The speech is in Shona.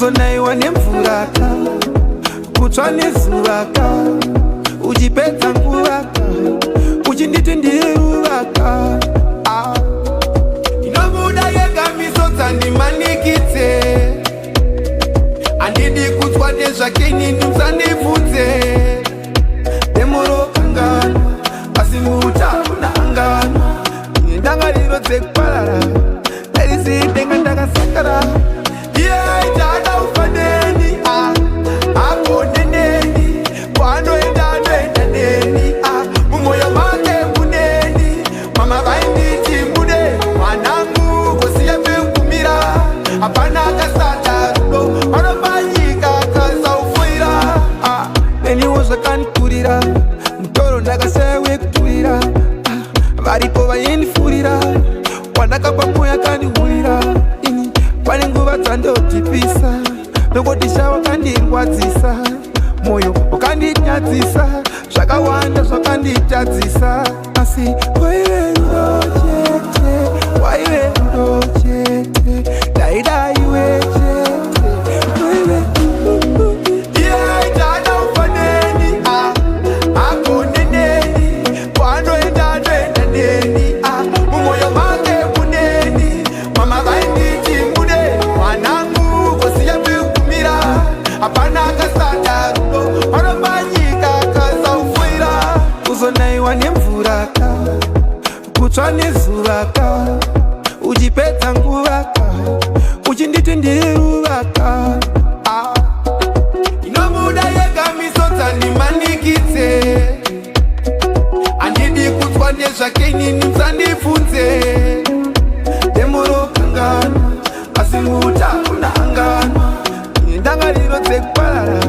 uzonaiwa nemvuraka kutsva nezuvaka uchipedza nguvaka uchinditi ndiri ruvaka inobuda yega misodza ndimanikidze handidi kutswa nezvake inini musandibvunze demorokangana asi muutauna angana ndangariro dzekuparara daisidenga ndakasakara yeaitada ufaneni apo neneni kwanoenda anoenda neni mumwoyo make muneni mama vainditi mude mwanangu kosiya pekukumira hapana akasata rudo vanopanyika kasaufuyira neniwo zvakandikurira mutoro ndakasaya wekuturira varipo vaindifurira wandakapa moyo kandihurira ini pane nguva dzandotipisa nokutisha wakandirwadzisa moyo wakandinyadzisa zvakawanda zvakanditadzisa asi waive rudo chete waive rudo chete daida iwe chete waive yeaitada ufaneni apo neneni kwanoenda anoenda neni mumwoyo make muneni mama vainditi mude mwanangu kosiya pekukumira hapana akasata rudo vanopanyika kasaufuyira uzonaiwa nemvuraka kutsva nezuvaka uchipedza nguvaka uchinditi ndiri ruvaka inobuda yega misodza ndimanikidze handidi kutswa nezvake inini musandibvunze demorokangana asi muutauna angana ndangariro dzekuparara